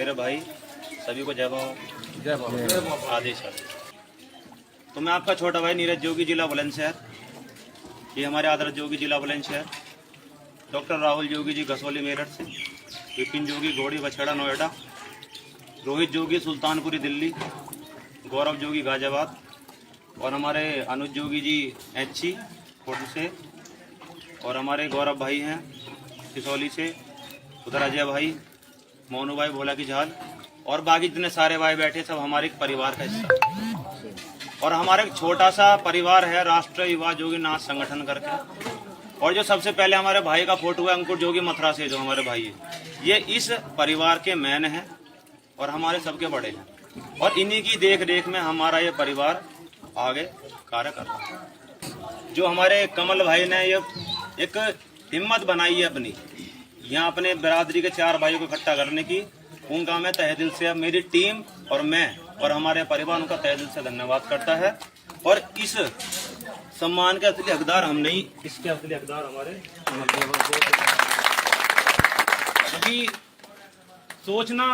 मेरे भाई सभी को जय बाबा। जय बाबा। आदेश। तो मैं आपका छोटा भाई नीरज जोगी, जिला बुलंदशहर। ये हमारे आदर्श जोगी जिला बुलंदशहर। डॉक्टर राहुल जोगी जी घसौली मेरठ से, विपिन जोगी घोड़ी बछड़ा नोएडा, रोहित जोगी सुल्तानपुरी दिल्ली, गौरव जोगी गाजियाबाद और हमारे अनुज जोगी जी एचसी कोट से, और हमारे गौरव भाई हैं सिसौली से, उधर अजय भाई, मोनू भाई भोला की झाल और बाकी जितने सारे भाई बैठे सब हमारे एक परिवार का हिस्सा। और हमारा एक छोटा सा परिवार है राष्ट्रीय युवा जोगी नाथ संगठन करके। और जो सबसे पहले हमारे भाई का फोटो है अंकुर जोगी मथुरा से, जो हमारे भाई है, ये इस परिवार के मैन हैं और हमारे सबके बड़े हैं। और इन्हीं की देख रेख में हमारा ये परिवार आगे कार्य कर रहा है। जो हमारे कमल भाई ने ये एक हिम्मत बनाई है अपनी, यहाँ अपने बिरादरी के 4 भाइयों को इकट्ठा करने की, उनका मैं तहे दिल से, मेरी टीम और मैं और हमारे परिवार उनका तहे दिल से धन्यवाद करता है। और इस सम्मान के असली हकदार हम नहीं, इसके असली हकदार हमारे, क्योंकि सोचना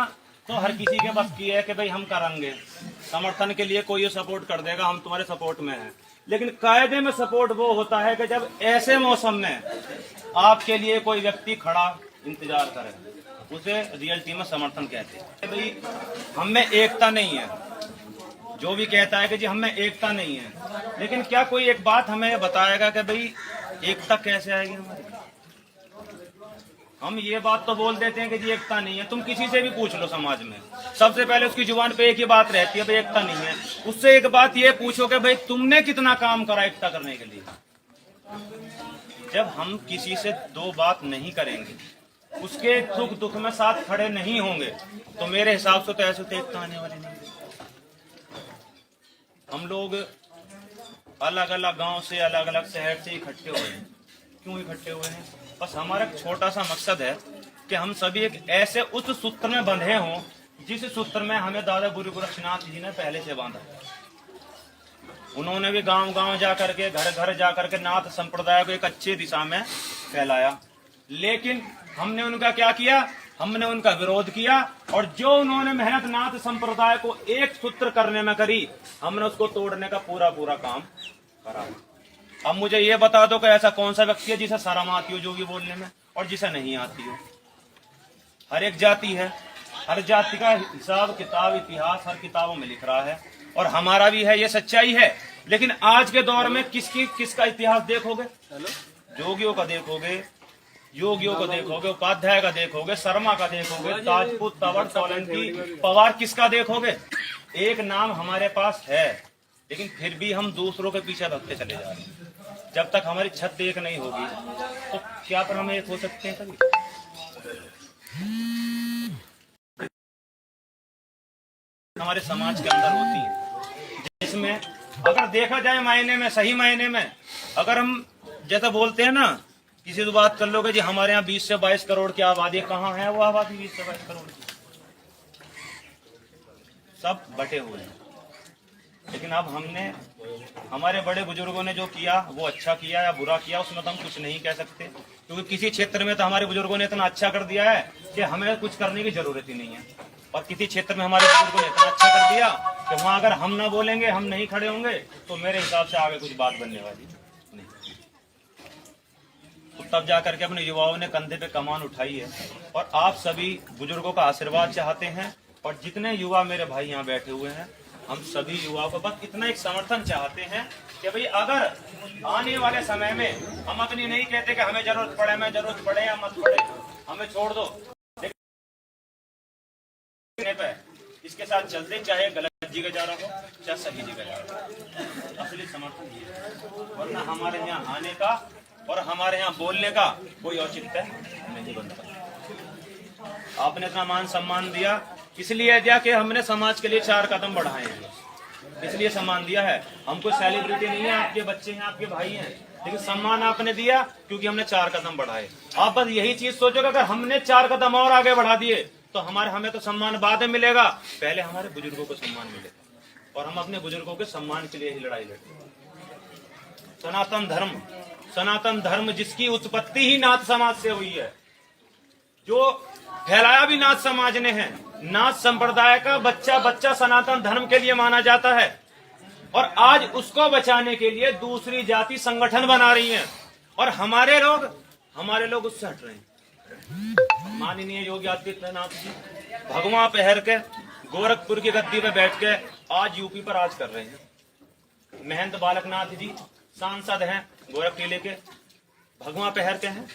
तो हर किसी के बस की है कि भाई हम करेंगे, समर्थन के लिए कोई सपोर्ट कर देगा, हम तुम्हारे सपोर्ट में हैं। लेकिन कायदे में सपोर्ट वो होता है कि जब ऐसे मौसम में आपके लिए कोई व्यक्ति खड़ा इंतजार करे, उसे रियलिटी में समर्थन कहते हैं। भाई हम में एकता नहीं है, जो भी कहता है कि जी हम में एकता नहीं है, लेकिन क्या कोई एक बात हमें बताएगा कि भाई एकता कैसे आएगी हमारी? हम ये बात तो बोल देते हैं कि जी एकता नहीं है। तुम किसी से भी पूछ लो समाज में, सबसे पहले उसकी जुबान पे एक ही बात रहती है, भाई एकता नहीं है। उससे एक बात ये पूछो कि भाई तुमने कितना काम करा एकता करने के लिए। जब हम किसी से 2 बात नहीं करेंगे, उसके सुख दुख में साथ खड़े नहीं होंगे, तो मेरे हिसाब से तो ऐसे तो एकता आने वाली नहीं। हम लोग अलग अलग गांव से, अलग अलग शहर से इकट्ठे हुए हैं। क्यों इकट्ठे हुए हैं? बस हमारा एक छोटा सा मकसद है कि हम सभी एक ऐसे उस सूत्र में बंधे हों जिस सूत्र में हमें दादा गुरु गोरक्षनाथ जी ने पहले से बांधा। उन्होंने भी गांव गांव जा करके, घर घर जा करके नाथ संप्रदाय को एक अच्छी दिशा में फैलाया। लेकिन हमने उनका क्या किया? हमने उनका विरोध किया, और जो उन्होंने मेहनत नाथ संप्रदाय को एक सूत्र करने में करी, हमने उसको तोड़ने का पूरा पूरा काम करा। अब मुझे ये बता दो कि ऐसा कौन सा व्यक्ति है जिसे शर्म आती हो जोगी बोलने में और जिसे नहीं आती हो? हर एक जाति है, हर जाति का हिसाब किताब इतिहास हर किताबों में लिख रहा है, और हमारा भी है, ये सच्चाई है। लेकिन आज के दौर में किसका इतिहास देखोगे? जोगियों का देखोगे, योगियों को देखोगे, उपाध्याय का देखोगे, शर्मा का देखोगे, राजपूत, तंवर, सोलंकी, पवार, किसका देखोगे? एक नाम हमारे पास है, लेकिन फिर भी हम दूसरों के पीछे भगते चले जा रहे हैं। जब तक हमारी छत एक नहीं होगी तो क्या पर हम एक हो सकते हैं कभी? हमारे समाज के अंदर होती है, जिसमें अगर देखा जाए मायने में, सही मायने में, अगर हम जैसा बोलते हैं ना, किसी से बात कर लोगे जी हमारे यहाँ 20 से 22 करोड़ की आबादी, कहाँ है वो आबादी 20 से 22 करोड़ की? सब बटे हुए हैं। लेकिन अब हमने, हमारे बड़े बुजुर्गों ने जो किया वो अच्छा किया या बुरा किया, उसमें तो हम कुछ नहीं कह सकते, क्योंकि किसी क्षेत्र में तो हमारे बुजुर्गों ने इतना अच्छा कर दिया है कि हमें कुछ करने की जरूरत ही नहीं है, और किसी क्षेत्र में हमारे बुजुर्गों ने इतना अच्छा कर दिया कि वहां अगर हम ना बोलेंगे, हम नहीं खड़े होंगे, तो मेरे हिसाब से आगे कुछ बात बनने वाली नहीं। तो तब जाकर के अपने युवाओं ने कंधे पे कमान उठाई है, और आप सभी बुजुर्गों का आशीर्वाद चाहते हैं। और जितने युवा मेरे भाई यहाँ बैठे हुए हैं, हम सभी युवाओं को बस इतना एक समर्थन चाहते हैं कि भाई अगर आने वाले समय में हम अपनी नहीं कहते कि हमें जरूरत पड़े, हमें जरूरत पड़े या मत पड़े, हमें छोड़ दो, इसके साथ चलते, चाहे गलत जगह जा रहा हो चाहे सही जगह जा रहा हो। असली समर्थन ये है, वरना हमारे यहाँ आने का और हमारे यहाँ बोलने का कोई औचित्य नहीं बनता। आपने इतना मान सम्मान दिया, इसलिए दिया कि हमने समाज के लिए 4 कदम बढ़ाए हैं, इसलिए सम्मान दिया है। हम कोई सेलिब्रिटी नहीं है, आपके बच्चे हैं, आपके भाई हैं, लेकिन सम्मान आपने दिया क्योंकि हमने 4 कदम बढ़ाए। आप बस यही चीज सोचो कि अगर हमने 4 कदम और आगे बढ़ा दिए तो हमें तो सम्मान बाद में मिलेगा, पहले हमारे बुजुर्गों को सम्मान मिलेगा, और हम अपने बुजुर्गों के सम्मान के लिए ही लड़ाई लड़ते। सनातन धर्म जिसकी उत्पत्ति ही नाथ समाज से हुई है, जो फैलाया भी नाथ समाज ने है, नाथ संप्रदाय का बच्चा बच्चा सनातन धर्म के लिए माना जाता है, और आज उसको बचाने के लिए दूसरी जाति संगठन बना रही है, और हमारे लोग उससे हट रहे हैं। माननीय योगी आदित्यनाथ जी भगवा पहन के गोरखपुर की गद्दी पे बैठ के आज यूपी पर राज कर रहे हैं। महंत बालकनाथ जी सांसद हैं गोरख किले के, भगवा पहन के हैं,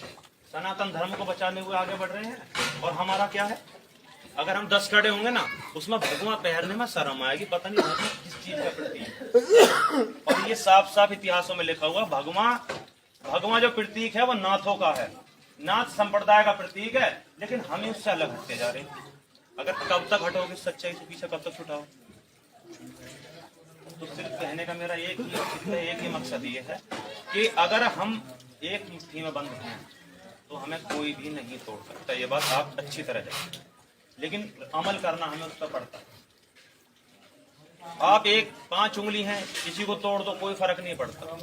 सनातन धर्म को बचाने हुए आगे बढ़ रहे हैं। और हमारा क्या है, अगर हम 10 खड़े होंगे ना, उसमें भगवा पहनने में शर्म आएगी, पता नहीं भगवा किस चीज का प्रतीक है। और ये साफ साफ इतिहासों में लिखा हुआ, भगवा जो प्रतीक है वो नाथों का है, नाथ संप्रदाय का प्रतीक है, लेकिन हम उससे अलग हटते जा रहे हैं। अगर कब तक हटोगे सच्चाई से पीछे, कब तक छुटाओ? तो सिर्फ कहने का मेरा एक ही मकसद ये है कि अगर हम एक मुट्ठी में बंद हैं तो हमें कोई भी नहीं तोड़ सकता। ये बात आप अच्छी तरह जानें, लेकिन अमल करना हमें उस पर पड़ता है। आप 5 उंगली हैं, किसी को तोड़ दो कोई फर्क नहीं पड़ता,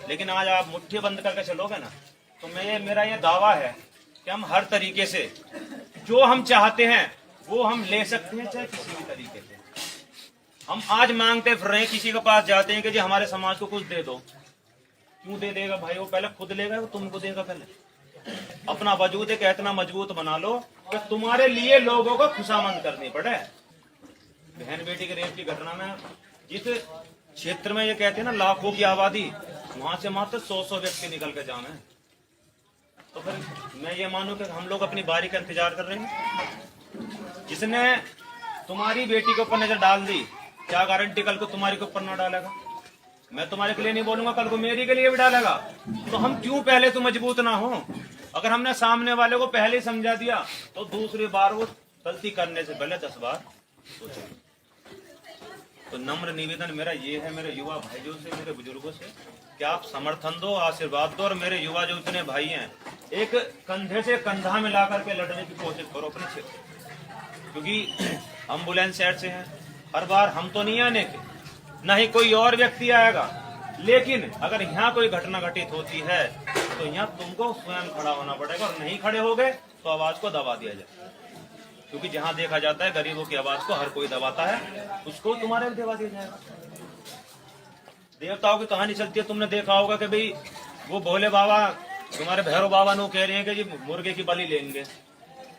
लेकिन आज आप मुट्ठी बंद करके चलोगे ना, तो मेरा ये दावा है कि हम हर तरीके से जो हम चाहते हैं वो हम ले सकते हैं, चाहे किसी भी तरीके से। हम आज मांगते फिर रहे हैं, किसी के पास जाते हैं कि जी हमारे समाज को कुछ दे दो। क्यों दे देगा भाई? वो पहले खुद लेगा, वो तुमको देगा। पहले अपना वजूद एक इतना मजबूत बना लो कि तुम्हारे लिए लोगों को खुशामंद करनी पड़े। बहन बेटी के रेप की घटना में जिस क्षेत्र में ये कहते हैं ना लाखों की आबादी, वहां से मात्र 100 व्यक्ति निकल के जामे। तो फिर मैं ये मानूं कि हम लोग अपनी बारी का इंतजार कर रहे हैं। जिसने तुम्हारी बेटी के ऊपर नजर डाल दी, क्या गारंटी कल को तुम्हारे के ऊपर ना डालेगा? मैं तुम्हारे के लिए नहीं बोलूंगा, कल को मेरी के लिए भी डालेगा। तो हम क्यों पहले तो मजबूत ना हो? अगर हमने सामने वाले को पहले ही समझा दिया तो दूसरी बार वो गलती करने से पहले 10 बार सोचे। तो नम्र निवेदन मेरा ये है मेरे युवा भाइयों से, मेरे बुजुर्गों से, कि आप समर्थन दो, आशीर्वाद दो, और मेरे युवा जो इतने भाई हैं, एक कंधे से कंधा मिला करके लड़ने की कोशिश करो अपने क्षेत्र। क्योंकि हम बुलंदशहर से हैं, हर बार हम तो नहीं आने के, न ही कोई और व्यक्ति आएगा, लेकिन अगर यहाँ कोई घटना घटित होती है तो यहाँ तुमको स्वयं खड़ा होना पड़ेगा, और नहीं खड़े हो गए तो आवाज को दबा दिया जाए। क्योंकि जहाँ देखा जाता है गरीबों की आवाज को हर कोई दबाता है, उसको तुम्हारे भी दबा दिया जाएगा। देवताओं की कहानी चलती है, तुमने देखा होगा कि भाई वो भोले बाबा तुम्हारे भैरव बाबा नो कह रहे हैं कि जी मुर्गे की बलि लेंगे,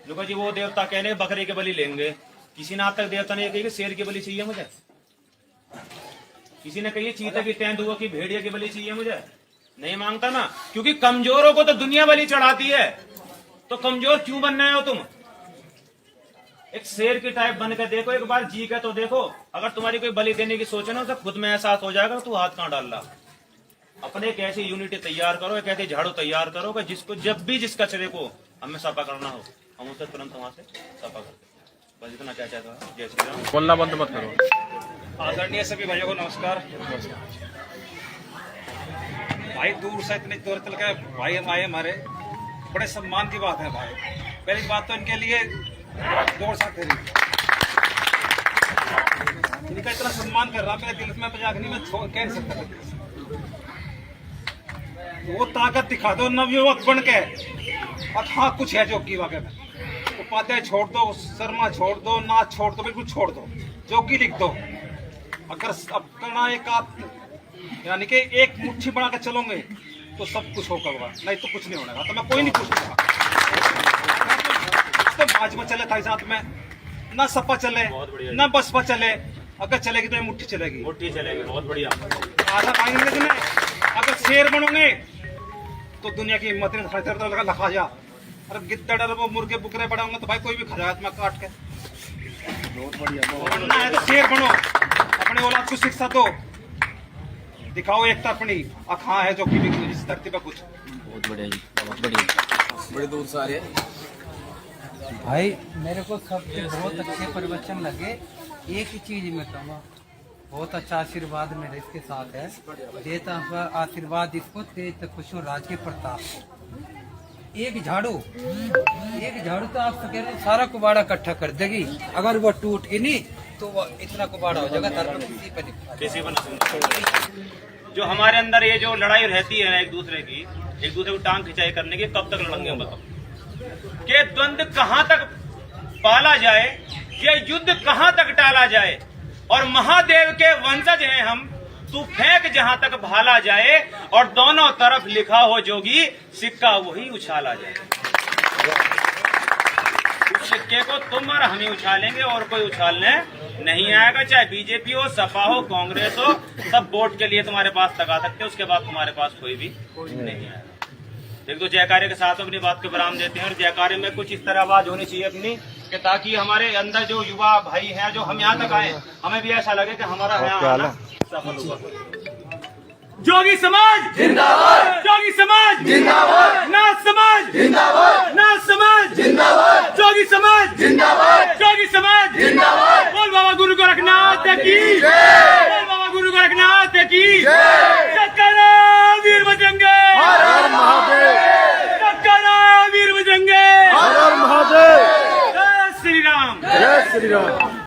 लोग जी वो देवता कह रहे हैं बकरे की बलि लेंगे। किसी ने आज तक देवता ने कही कि शेर की बलि चाहिए मुझे? किसी ने कही चीते की, तेंदुआ की, भेड़िया की बलि चाहिए मुझे? नहीं मांगता ना, क्योंकि कमजोरों को तो दुनिया बलि चढ़ाती है। तो कमजोर क्यों बनना हो तुम? एक शेर की टाइप बन के देखो, एक बार जी के तो देखो। अगर तुम्हारी कोई बलि देने की सोचे ना, तो खुद में एहसास हो जाएगा तू हाथ कहां डाल रहा। अपने एक ऐसी यूनिटी तैयार करो, एक ऐसी झाड़ू तैयार करो कि जिसको जब भी जिस कचरे को हमें सफा करना हो, हम उसे तुरंत वहां से सफा करते। बस इतना क्या चाहता हूँ। जय श्री राम। बोलना बंद मत करो। आदरणीय सभी भाइयों को नमस्कार। भाई दूर से इतनी दूर चल के भाई हम आए, हमारे बड़े सम्मान की बात है भाई। पहली बात तो इनके लिए जोर से इनका इतना सम्मान कर रहा, मेरे दिल में मजाक नहीं, मैं कह नहीं सकता। वो ताकत दिखा दो नवयुवक बन के, और हाँ कुछ है जो की वाकई में। उपाध्याय छोड़ दो, शर्मा छोड़ दो, नाथ छोड़ दो, बिल्कुल छोड़ दो, जोगी लिख दो। अगर अब करना यानी कि एक मुट्ठी बना कर चलोगे तो सब कुछ होगा, नहीं तो कुछ नहीं होगा। तो मैं कोई नहीं पूछूंगा तो भाजपा चले था साथ में, ना सपा चले ना बसपा चले, अगर चलेगी तो ये मुट्ठी चलेगी। मुट्ठी चलेगी, बहुत बढ़िया। आधा भाई अगर शेर बनोगे तो दुनिया की हिम्मत लगा लखा जा। अरे गिद्दड़ वो मुर्गे बुकरे बड़े होंगे तो भाई कोई भी खा जाए मैं काट के। बहुत बढ़िया। बनना है तो शेर बनो, अपने औलाद को शिक्षा दो, दिखाओ एक तरफनी अखा है जो कि इस धरती पे कुछ। बहुत बढ़िया जी, बहुत बढ़िया। बड़े दूर से आ रहे हैं भाई। मेरे को सबके बहुत अच्छे प्रवचन लगे। एक ही चीज में कहूँगा, बहुत अच्छा आशीर्वाद मेरे इसके साथ है। देता हुआ आशीर्वाद इसको, तेज खुशो राज के प्रताप। एक झाड़ू तो आप कह रहे सारा कुबाड़ा इकट्ठा कर देगी। अगर वो टूट ही नहीं तो वो इतना कुबाड़ा हो जाएगा, किसी पर नहीं। जो हमारे अंदर ये जो लड़ाई रहती है एक दूसरे को टांग खिंचाई करने की, कब तक लड़ेंगे बताओ? के द्वंद कहाँ तक पाला जाए, ये युद्ध कहां तक टाला जाए। और महादेव के वंशज हैं हम, तू फेंक जहां तक भाला जाए, और दोनों तरफ लिखा हो जोगी, सिक्का वही उछाला जाए। उस सिक्के को तुम और हम ही उछालेंगे, और कोई उछालने नहीं आएगा। चाहे बीजेपी हो, सपा हो, कांग्रेस हो, सब वोट के लिए तुम्हारे पास लगा सकते हैं, उसके बाद तुम्हारे पास कोई भी नहीं आएगा। एक तो जयकारे के साथ अपनी बात को विराम देते हैं, और जयकारे में कुछ इस तरह आवाज होनी चाहिए अपनी, कि ताकि हमारे अंदर जो युवा भाई हैं, जो हम यहाँ तक आए, हमें भी ऐसा लगे कि हमारा यहाँ आना सफल हुआ। जोगी समाज जिंदाबाद, जोगी समाज जिंदाबाद, नाथ समाज जिंदाबाद, नाथ समाज जिंदाबाद, जोगी समाज जिंदाबाद, जोगी समाज जिंदाबाद। बोल बाबा गुरु गोरखनाथ की जय, बोल बाबा गुरु गोरखनाथ की जय। टक्करा वीर बजरंगे, हर हर महादेव, टक्करा वीर बजरंगे, हर हर महादेव। जय श्री राम, जय श्री राम।